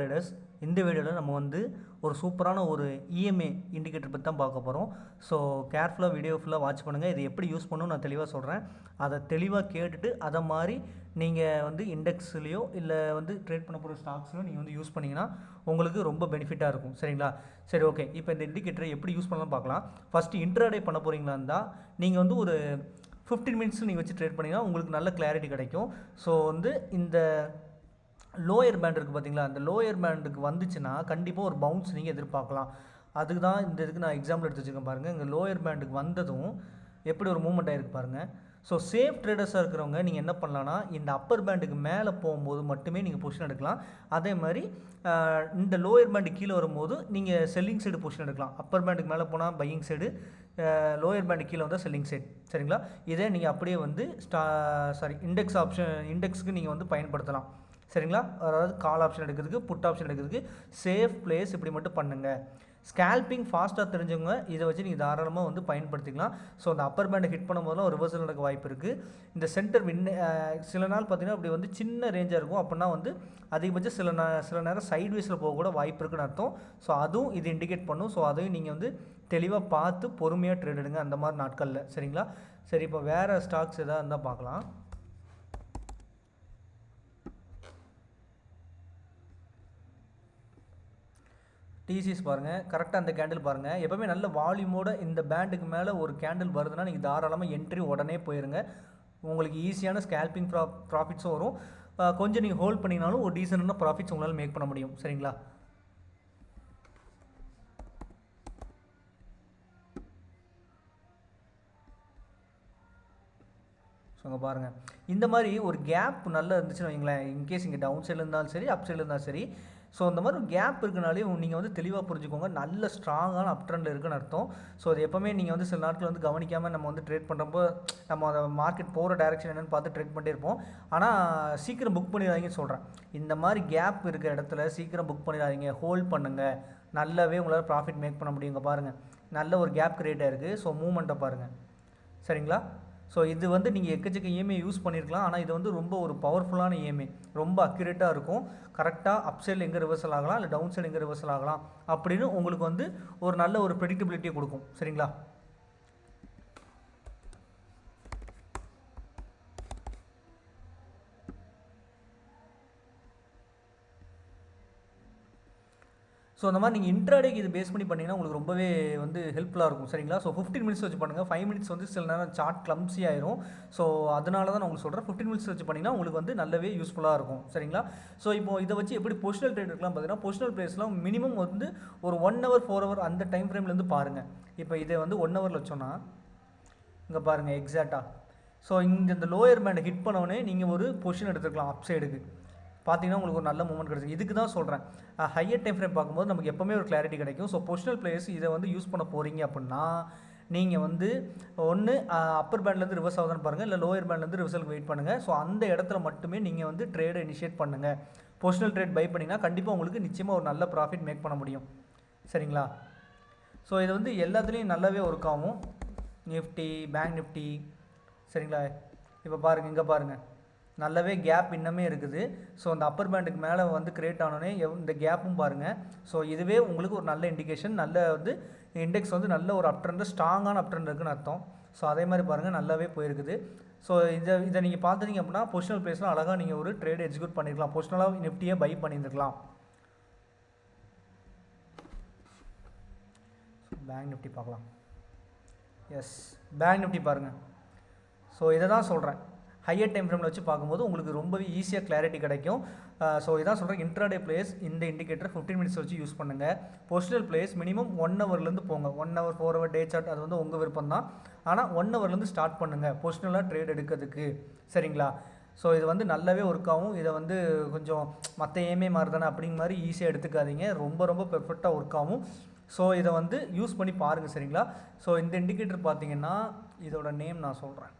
Traders இந்த வீடியோவில் நம்ம வந்து ஒரு சூப்பரான ஒரு இஎம்ஏ இண்டிகேட்டர் பற்றி தான் பார்க்க போகிறோம். ஸோ கேர்ஃபுல்லாக வீடியோ ஃபுல்லாக வாட்ச் பண்ணுங்கள். இதை எப்படி யூஸ் பண்ணணும் நான் தெளிவாக சொல்கிறேன். அதை தெளிவாக கேட்டுட்டு அதை மாதிரி நீங்கள் வந்து இண்டெக்ஸ்லேயோ இல்லை வந்து ட்ரேட் பண்ண போகிற ஸ்டாக்ஸ்லையோ நீங்கள் வந்து யூஸ் பண்ணிங்கன்னா உங்களுக்கு ரொம்ப பெனிஃபிட்டாக இருக்கும். சரிங்களா? சரி, ஓகே. இப்போ இந்த இண்டிகேட்டரை எப்படி யூஸ் பண்ணலாம் பார்க்கலாம். ஃபஸ்ட்டு இன்ட்ராடே பண்ண போகிறீங்களா இருந்தால் நீங்கள் வந்து ஒரு 15 மினிட்ஸில் நீங்கள் வச்சு ட்ரேட் பண்ணிங்கன்னா உங்களுக்கு நல்ல கிளாரிட்டி கிடைக்கும். ஸோ வந்து இந்த லோயர் பேண்ட் இருக்குது பார்த்தீங்களா, அந்த லோயர் பேண்டுக்கு வந்துச்சுன்னா கண்டிப்பாக ஒரு பவுன்ஸ் நீங்கள் எதிர்பார்க்கலாம். அதுக்கு தான் இந்த இதுக்கு நான் எக்ஸாம்பிள் எடுத்து வச்சுருக்கேன் பாருங்கள். இங்கே லோயர் பேண்டுக்கு வந்ததும் எப்படி ஒரு மூவ்மெண்ட் ஆகிருக்கு பாருங்கள். ஸோ சேஃப் ட்ரேடர்ஸாக இருக்கிறவங்க நீங்கள் என்ன பண்ணலான்னா இந்த அப்பர் பேண்டுக்கு மேலே போகும்போது மட்டுமே நீங்கள் பொசிஷன் எடுக்கலாம். அதே மாதிரி இந்த லோயர் பேண்டு கீழே வரும்போது நீங்கள் செல்லிங் சைடு பொசிஷன் எடுக்கலாம். அப்பர் பேண்டுக்கு மேலே போனால் பையிங் சைடு, லோயர் பேண்டு கீழே வந்தால் செல்லிங் சைடு. சரிங்களா? இதே நீங்கள் அப்படியே வந்து இண்டெக்ஸுக்கு நீங்கள் வந்து பயன்படுத்தலாம். சரிங்களா? அதாவது கால் ஆப்ஷன் எடுக்கிறதுக்கு, புட் ஆப்ஷன் எடுக்கிறதுக்கு சேஃப் பிளேஸ் இப்படி மட்டும் பண்ணுங்கள். ஸ்கேல்பிங் ஃபாஸ்ட்டாக தெரிஞ்சவங்க இதை வச்சு நீங்கள் தாராளமாக வந்து பயன்படுத்திக்கலாம். ஸோ அந்த அப்பர் பேண்டை ஹிட் பண்ணும் போதெல்லாம் ஒரு ரிவர்சல் நடக்க வாய்ப்பு இருக்குது. இந்த சென்டர் சில நாள் பார்த்திங்கன்னா அப்படி வந்து சின்ன ரேஞ்சாக இருக்கும். அப்படின்னா வந்து அதிகபட்சம் சில நேரம் சைட்வேஸில் போக கூட வாய்ப்பு இருக்குன்னு அர்த்தம். ஸோ அதுவும் இது இண்டிகேட் பண்ணும். ஸோ அதையும் நீங்கள் வந்து தெளிவாக பார்த்து பொறுமையாக ட்ரேட் எடுங்க அந்த மாதிரி நாட்களில். சரிங்களா? சரி, இப்போ வேறு ஸ்டாக்ஸ் எதாவது இருந்தால் பார்க்கலாம். டிசிஎஸ் பாருங்கள், கரெக்டாக அந்த கேண்டில் பாருங்கள். எப்போவுமே நல்ல வால்யூமோட இந்த பேண்டுக்கு மேலே ஒரு கேண்டில் வருதுன்னா நீங்கள் தாராளமாக என்ட்ரி உடனே போயிருங்க. உங்களுக்கு ஈஸியான ஸ்கேல்பிங் ப்ராஃபிட்ஸும் வரும். கொஞ்சம் நீங்கள் ஹோல்ட் பண்ணிங்கனாலும் ஒரு டீசெண்டான ப்ராஃபிட்ஸ் உங்களால் மேக் பண்ண முடியும். சரிங்களா? ஸோ அங்கே பாருங்கள், இந்த மாதிரி ஒரு கேப் நல்லா இருந்துச்சுன்னு வைங்களேன். இன்கேஸ் இங்கே டவுன் சைடில் இருந்தாலும் சரி, அப் சைடில் இருந்தாலும் சரி, ஸோ அந்த மாதிரி ஒரு கேப் இருக்குனாலே நீங்கள் வந்து தெளிவாக புரிஞ்சுக்கோங்க, நல்ல ஸ்ட்ராங்கான அப் ட்ரெண்டில் இருக்குன்னு அர்த்தம். ஸோ அது எப்போவுமே நீங்கள் வந்து சில நாட்கள் வந்து கவனிக்காமல் நம்ம வந்து ட்ரேட் பண்ணுறப்போ நம்ம அதை மார்க்கெட் போகிற டைரெக்ஷன் என்னென்னு பார்த்து ட்ரேட் பண்ணிட்டே இருப்போம். ஆனால் சீக்கிரம் புக் பண்ணிடாதீங்கன்னு சொல்கிறேன். இந்த மாதிரி கேப் இருக்கிற இடத்துல சீக்கிரம் புக் பண்ணிடாதீங்க, ஹோல்ட் பண்ணுங்கள். நல்லாவே உங்களால் ப்ராஃபிட் மேக் பண்ண முடியுங்க. பாருங்கள், நல்ல ஒரு கேப் கிரியேட் ஆகிருக்கு. ஸோ மூவ்மெண்ட்டை பாருங்கள். சரிங்களா? ஸோ இது வந்து நீங்கள் எக்கச்சக்க இஎம்ஐ யூஸ் பண்ணியிருக்கலாம். ஆனால் இது வந்து ரொம்ப ஒரு பவர்ஃபுல்லான இஎம்ஐ, ரொம்ப அக்யூரேட்டாக இருக்கும். கரெக்டாக அப் சைடில் எங்கே ரிவர்சல் ஆகலாம், இல்லை டவுன் சைடு எங்கே ரிவர்சல் ஆகலாம் அப்படின்னு உங்களுக்கு வந்து ஒரு நல்ல ஒரு ப்ரெடிக்டபிலிட்டியை கொடுக்கும். சரிங்களா? ஸோ அந்த மாதிரி நீங்கள் இன்ட்ராடேக்கு இது பேஸ் பண்ணி பண்ணிங்கன்னா உங்களுக்கு ரொம்பவே வந்து ஹெல்ப்ஃபுல்லாக இருக்கும். சரிங்களா? ஸோ 15 மினிட்ஸ் வச்சு பண்ணுங்கள். 5 மினிட்ஸ் வந்து சில நேரம் சார்ட் கிளம்ஸி ஆயிரும். ஸோ அதனால தான் நான் உங்களுக்கு சொல்கிறேன், 15 மினிட்ஸ் வச்சு பண்ணிங்கன்னா உங்களுக்கு வந்து நல்லாவே யூஸ்ஃபுல்லாக இருக்கும். சரிங்களா? ஸோ இப்போ இதை வச்சு எப்படி பொசிஷனல் ட்ரேட் இருக்கலாம் பார்த்தீங்கன்னா, பொசிஷனல் ப்ளேஸ்லாம் மினிமம் வந்து ஒரு 1 hour 4 hour அந்த டைம் ஃப்ரேம்லேருந்து பாருங்கள். இப்போ இதை வந்து 1 hourல வச்சோன்னா இங்கே பாருங்கள் எக்ஸாக்டாக. ஸோ இங்கே இந்த லோயர் பேண்டை ஹிட் பண்ணோடனே நீங்கள் ஒரு பொசிஷன் எடுத்துக்கலாம் அப் சைடுக்கு. பார்த்தீங்கன்னா உங்களுக்கு ஒரு நல்ல மூவ்மெண்ட் கிடைக்கும். இதுக்கு தான் சொல்கிறேன், ஹையர் டைம் ஃப்ரேம் பார்க்கும்போது நமக்கு எப்போவுமே ஒரு கிளாரிட்டி கிடைக்கும். ஸோ பொசிஷனல் பிளேயர்ஸ் இதை வந்து யூஸ் பண்ண போகிறீங்க அப்படின்னா நீங்கள் வந்து ஒன்று அப்பர் பேண்ட்லேருந்து ரிவர்ஸ் ஆகுதுன்னு பாருங்கள், இல்லை லோயர் பேண்ட்லேருந்து ரிவர்சலுக்கு வெயிட் பண்ணுங்கள். ஸோ அந்த இடத்துல மட்டுமே நீங்கள் வந்து ட்ரேடை இனிஷியேட் பண்ணுங்கள். பொசிஷனல் ட்ரேட் பை பண்ணிங்கன்னா கண்டிப்பாக உங்களுக்கு நிச்சயமாக ஒரு நல்ல ப்ராஃபிட் மேக் பண்ண முடியும். சரிங்களா? ஸோ இது வந்து எல்லாத்துலேயும் நல்லாவே ஒர்க் ஆகும். Nifty, bank Nifty. சரிங்களா? இப்போ பாருங்கள், இங்கே பாருங்கள், நல்லாவே கேப் இன்னமே இருக்குது. ஸோ அந்த அப்பர் பேண்டுக்கு மேலே வந்து கிரியேட் ஆனோடனே இந்த கேப்பும் பாருங்கள். ஸோ இதுவே உங்களுக்கு ஒரு நல்ல இண்டிகேஷன், நல்ல வந்து இண்டெக்ஸ் வந்து நல்ல ஒரு அப் ட்ரெண்ட், ஸ்ட்ராங்கான அப் ட்ரெண்ட் இருக்குன்னு அர்த்தம். ஸோ அதே மாதிரி பாருங்கள், நல்லாவே போயிருக்குது. ஸோ இதை நீங்கள் பார்த்துட்டீங்க அப்படின்னா பொசிஷனல் பிளேஸில் அழகாக நீங்கள் ஒரு ட்ரேட் எக்ஸிக்யூட் பண்ணியிருக்கலாம். பொசிஷனலாக நிஃப்டியை பை பண்ணியிருந்துருக்கலாம். பேங்க் நிஃப்டி பார்க்கலாம். எஸ், பேங்க் நிஃப்டி பாருங்கள். ஸோ இதை தான் சொல்கிறேன், ஹையர் டைம் ஃப்ரேமில் வச்சு பார்க்கும்போது உங்களுக்கு ரொம்பவே ஈஸியாக கிளாரிட்டி கிடைக்கும். ஸோ இதான் சொல்கிறேன், இன்ட்ராடே பிளேஸ் இந்த இண்டிகேட்டர் 15 மினிட்ஸ் வச்சு யூஸ் பண்ணுங்கள். பொசிஷனல் பிளேஸ் மினிமம் 1 hourலேருந்து போங்க. 1 hour 4 hour டே சார்ட் அது வந்து உங்கள் விருப்பம் தான். ஆனால் 1 hourலேருந்து ஸ்டார்ட் பண்ணுங்கள் பொசிஷனலாக ட்ரேட் எடுக்கிறதுக்கு. சரிங்களா? ஸோ இது வந்து நல்லாவே ஒர்க் ஆகும். இதை வந்து கொஞ்சம் மற்ற ஏமே மாதிரி தானே அப்படிங்கிற மாதிரி ஈஸியாக எடுத்துக்காதீங்க. ரொம்ப ரொம்ப பெர்ஃபெக்டாக ஒர்க் ஆகும். ஸோ இதை வந்து யூஸ் பண்ணி பாருங்கள். சரிங்களா? ஸோ இந்த இண்டிகேட்டர் பார்த்தீங்கன்னா இதோட நேம் நான் சொல்கிறேன்.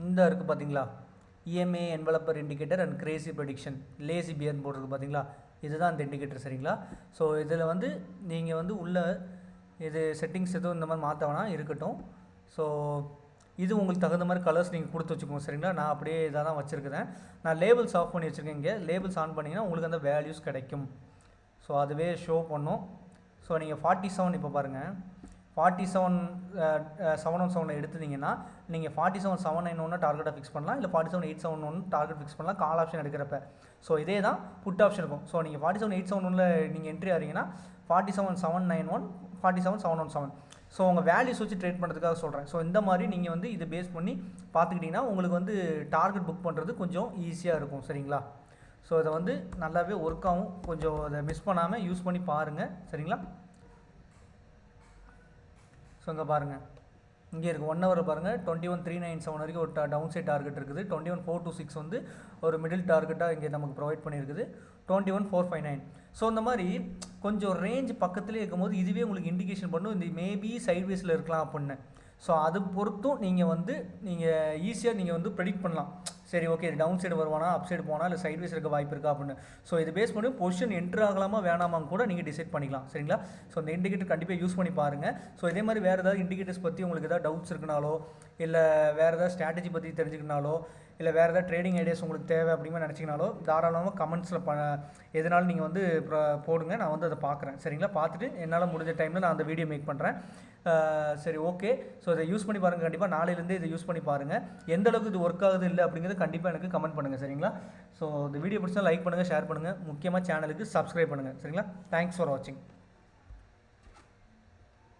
இந்த இருக்குது பார்த்தீங்களா, EMA envelope indicator and crazy prediction, lazy bear போட்டிருக்கு பார்த்தீங்களா, இதுதான் அந்த இண்டிகேட்டர். சரிங்களா? ஸோ இதில் வந்து நீங்கள் வந்து உள்ள இது செட்டிங்ஸ் எதுவும் இந்த மாதிரி மாற்ற வேணாம், இருக்கட்டும். ஸோ இது உங்களுக்கு தகுந்த மாதிரி கலர்ஸ் நீங்கள் கொடுத்து வச்சுக்கோங்க சரிங்களா. நான் அப்படியே இதாக தான் வச்சுருக்கிறேன். நான் லேபிள்ஸ் ஆஃப் பண்ணி வச்சுருக்கேன். இங்கே லேபிள்ஸ் ஆன் பண்ணிங்கன்னா உங்களுக்கு அந்த வேல்யூஸ் கிடைக்கும். ஸோ அதுவே ஷோ பண்ணும். ஸோ நீங்கள் 47 இப்போ பாருங்கள் 47 717 எடுத்துட்டிங்கன்னா நீங்கள் 47 791 டார்கெட்டாக ஃபிக்ஸ் பண்ணலாம், இல்லை 47 871 டார்கெட் ஃபிக்ஸ் பண்ணலாம் கால் ஆப்ஷன் எடுக்கிறப்ப. ஸோ இதே தான் புட் ஆப்ஷன் இருக்கும். ஸோ நீங்கள் 47 871 நீங்கள் என்ட்ரி ஆகிறீங்கன்னா 47 791 47 717. ஸோ உங்கள் வேல்யூஸ் வச்சு ட்ரேட் பண்ணுறதுக்காக சொல்கிறேன். ஸோ இந்த மாதிரி நீங்கள் வந்து இதை பேஸ் பண்ணி பார்த்துக்கிட்டிங்கன்னா உங்களுக்கு வந்து டார்கெட் புக் பண்ணுறது கொஞ்சம் ஈஸியாக இருக்கும் சரிங்களா. ஸோ இதை வந்து நல்லாவே ஒர்க் ஆகும். கொஞ்சம் அதை மிஸ் பண்ணாமல் யூஸ் பண்ணி பாருங்கள் சரிங்களா. ஸோ இங்கே பாருங்கள் இங்கே இருக்குது 1 ஹவர் பாருங்கள் 21,397 வரைக்கும் ஒரு டவுன் சைட் டார்கெட் இருக்குது. 21,426 வந்து ஒரு மிடில் டார்கெட்டாக இங்கே நமக்கு ப்ரொவைட் பண்ணியிருக்குது. 21,459. ஸோ இந்த மாதிரி கொஞ்சம் ரேஞ்ச் பக்கத்துலேயே இருக்கும்போது இதுவே உங்களுக்கு இண்டிகேஷன் பண்ணும் இந்த மேபி சைட்வேஸில் இருக்கலாம் அப்படின்னு. ஸோ அது பொறுத்தும் நீங்கள் வந்து நீங்கள் ஈஸியாக நீங்கள் வந்து ப்ரெடிக்ட் பண்ணலாம். சரி ஓகே இது டவுன் சைடு வருவானா அப் சைடு போனால் இல்லை சைட்வேஸ் இருக்க வாய்ப்பு இருக்கா அப்படின்னு. ஸோ இது பேஸ் பண்ணி பொசிஷன் என்ட்ரு ஆகலாமா வேணாமான்னு கூட நீங்கள் டிசைட் பண்ணிக்கலாம் சரிங்களா. ஸோ இந்த இண்டிகேட்டர் கண்டிப்பாக யூஸ் பண்ணி பாருங்கள். ஸோ இதே மாதிரி வேறு ஏதாவது இண்டிகேட்டர்ஸ் பற்றி உங்களுக்கு ஏதாவது டவுட்ஸ் இருக்குனாலோ, இல்லை வேறு ஏதாவது ஸ்ட்ராட்டஜி பற்றி தெரிஞ்சுக்கினாலோ, இல்லை வேறு ஏதாவது ட்ரேடிங் ஐடியாஸ் உங்களுக்கு தேவை அப்படிங்கிற நினச்சிங்கனாலோ தாராளமாக கமெண்ட்ஸில் எதனாலும் நீங்கள் வந்து போடுங்க. நான் வந்து அதை பார்க்குறேன் சரிங்களா. பார்த்துட்டு என்னால் முடிஞ்ச டைமில் நான் அந்த வீடியோ மேக் பண்ணுறேன். சரி ஓகே. ஸோ இதை யூஸ் பண்ணி பாருங்கள். கண்டிப்பாக நாளையிலேருந்தே இதை யூஸ் பண்ணி பாருங்கள். எந்த அளவுக்கு இது ஒர்க் ஆகுது இல்லை அப்படிங்கிறது கண்டிப்பாக எனக்கு கமெண்ட் பண்ணுங்கள் சரிங்களா. ஸோ இந்த வீடியோ பிடிச்சா லைக் பண்ணுங்கள், ஷேர் பண்ணுங்கள், முக்கியமாக சேனலுக்கு சப்ஸ்கிரைப் பண்ணுங்கள் சரிங்களா. தேங்க்ஸ் ஃபார் வாட்சிங்.